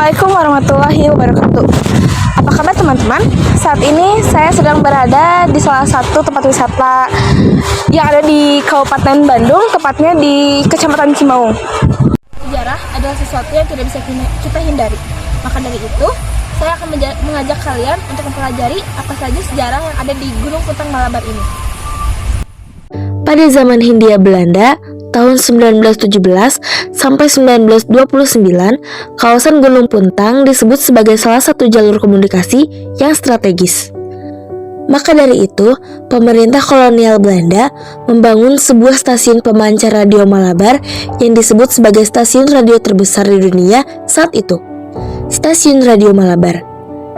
Assalamualaikum warahmatullahi wabarakatuh. Apa kabar teman-teman? Saat ini saya sedang berada di salah satu tempat wisata yang ada di Kabupaten Bandung, tepatnya di Kecamatan Cimaung. Sejarah adalah sesuatu yang tidak bisa kita hindari. Maka dari itu, saya akan mengajak kalian untuk mempelajari apa saja sejarah yang ada di Gunung Puntang Malabar ini. Pada zaman Hindia Belanda, tahun 1917 sampai 1929, kawasan Gunung Puntang disebut sebagai salah satu jalur komunikasi yang strategis. Maka dari itu, pemerintah kolonial Belanda membangun sebuah stasiun pemancar radio Malabar yang disebut sebagai stasiun radio terbesar di dunia saat itu. Stasiun Radio Malabar.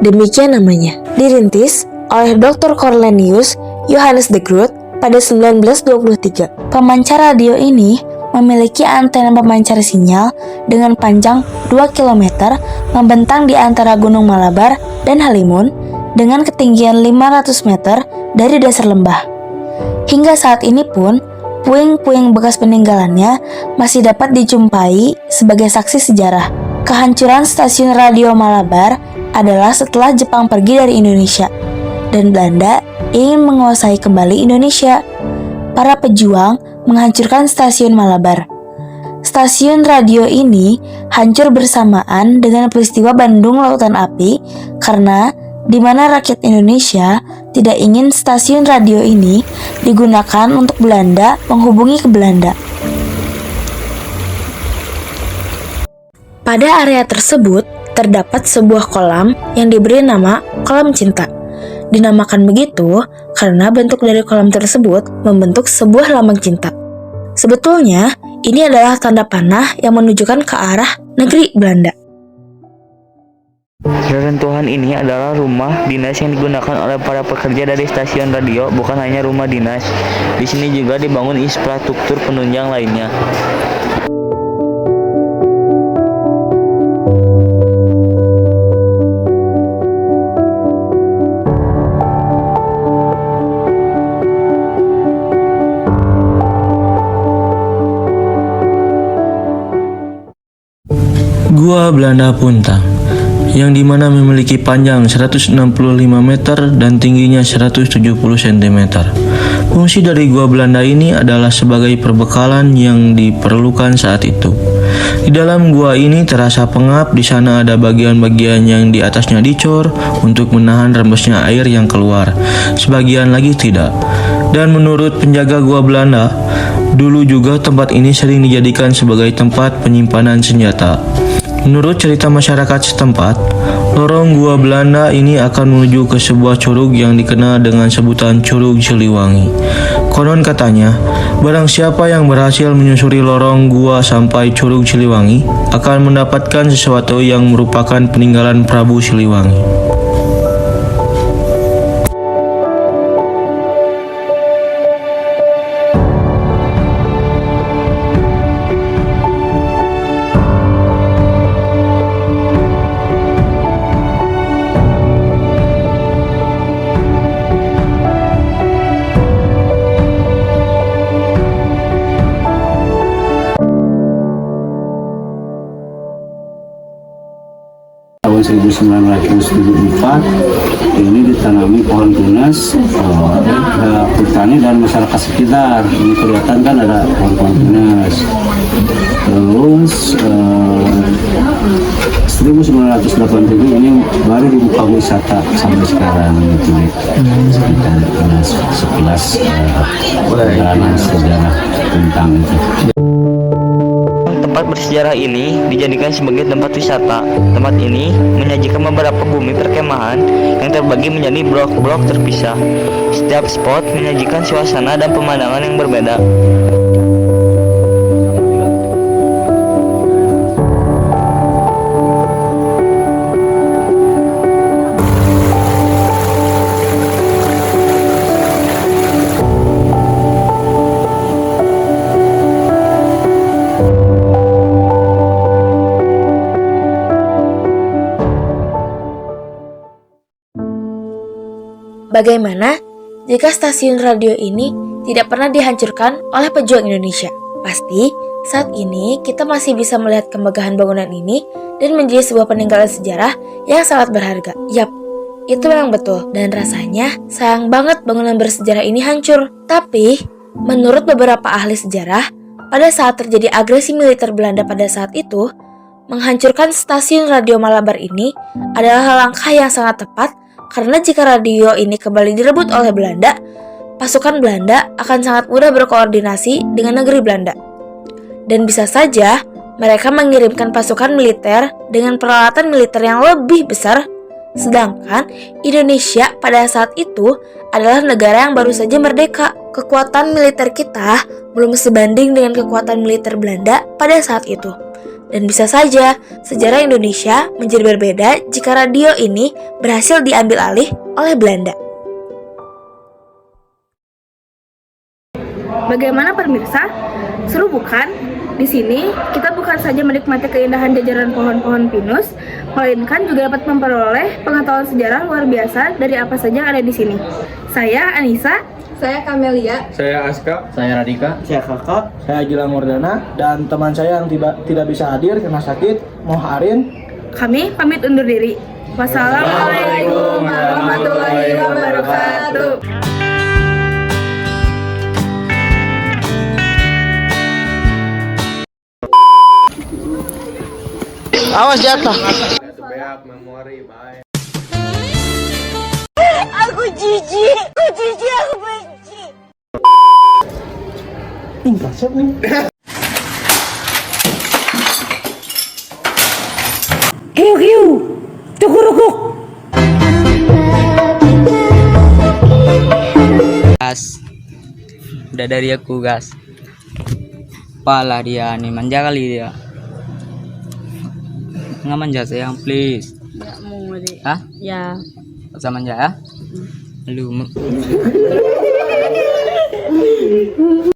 Demikian namanya. Dirintis oleh Dr. Cornelius Johannes de Groot pada 1923. Pemancar radio ini memiliki antena pemancar sinyal dengan panjang 2 km membentang di antara Gunung Malabar dan Halimun dengan ketinggian 500 meter dari dasar lembah. Hingga saat ini pun, puing-puing bekas peninggalannya masih dapat dijumpai sebagai saksi sejarah. Kehancuran stasiun radio Malabar adalah setelah Jepang pergi dari Indonesia dan Belanda ingin menguasai kembali Indonesia. Para pejuang menghancurkan stasiun Malabar. Stasiun radio ini hancur bersamaan dengan peristiwa Bandung Lautan Api karena di mana rakyat Indonesia tidak ingin stasiun radio ini digunakan untuk Belanda menghubungi ke Belanda. Pada area tersebut terdapat sebuah kolam yang diberi nama Kolam Cinta. Dinamakan begitu karena bentuk dari kolam tersebut membentuk sebuah lambang cinta. Sebetulnya, ini adalah tanda panah yang menunjukkan ke arah negeri Belanda. Reruntuhan ini adalah rumah dinas yang digunakan oleh para pekerja dari stasiun radio, bukan hanya rumah dinas. Di sini juga dibangun infrastruktur penunjang lainnya. Gua Belanda Puntang, yang dimana memiliki panjang 165 meter dan tingginya 170 cm. Fungsi dari gua Belanda ini adalah sebagai perbekalan yang diperlukan saat itu. Di dalam gua ini terasa pengap, di sana ada bagian-bagian yang di atasnya dicor untuk menahan rembesnya air yang keluar, sebagian lagi tidak. Dan menurut penjaga gua Belanda, dulu juga tempat ini sering dijadikan sebagai tempat penyimpanan senjata. Menurut cerita masyarakat setempat, lorong gua Belanda ini akan menuju ke sebuah curug yang dikenal dengan sebutan Curug Siliwangi. Konon katanya, barang siapa yang berhasil menyusuri lorong gua sampai Curug Siliwangi akan mendapatkan sesuatu yang merupakan peninggalan Prabu Siliwangi. Tahun 1974 ini ditanami pohon tunas petani dan masyarakat sekitar. Ini kelihatan kan ada pohon-pohon tunas. Terus 1987 ini baru dibuka wisata sampai sekarang gitu. Kita sekilas perjalanan sejarah tentang itu. Tempat bersejarah ini dijadikan sebagai tempat wisata. Tempat ini menyajikan beberapa bumi perkemahan yang terbagi menjadi blok-blok terpisah. Setiap spot menyajikan suasana dan pemandangan yang berbeda. Bagaimana jika stasiun radio ini tidak pernah dihancurkan oleh pejuang Indonesia? Pasti Saat ini kita masih bisa melihat kemegahan bangunan ini dan menjadi sebuah peninggalan sejarah yang sangat berharga. Yap, itu memang betul dan rasanya sayang banget bangunan bersejarah ini hancur. Tapi, menurut beberapa ahli sejarah, pada saat terjadi agresi militer Belanda pada saat itu, menghancurkan stasiun radio Malabar ini adalah langkah yang sangat tepat karena jika radio ini kembali direbut oleh Belanda, pasukan Belanda akan sangat mudah berkoordinasi dengan negeri Belanda. Dan bisa saja mereka mengirimkan pasukan militer dengan peralatan militer yang lebih besar. Sedangkan Indonesia pada saat itu adalah negara yang baru saja merdeka. Kekuatan militer kita belum sebanding dengan kekuatan militer Belanda pada saat itu. Dan bisa saja sejarah Indonesia menjadi berbeda jika radio ini berhasil diambil alih oleh Belanda. Bagaimana pemirsa? Seru bukan? Di sini kita bukan saja menikmati keindahan jajaran pohon-pohon pinus, melainkan juga dapat memperoleh pengetahuan sejarah luar biasa dari apa saja yang ada di sini. Saya Anissa, Saya Kamelia. Saya Aska. Saya Radika. Saya Kakak. Saya Gilang Wardana. Dan teman saya yang tidak bisa hadir karena sakit, Moh Arin. kami pamit undur diri. Wassalamualaikum warahmatullahi wabarakatuh. Awas jatuh. Aku jijik, aku benci. Siap nih. Kiu, tukurukuk. Gas. Udah dari aku gas. Pala dia nih manja kali dia. Nggak manja sayang please. Ya mau deh. Hah? Ya. Usah manja ya. Lu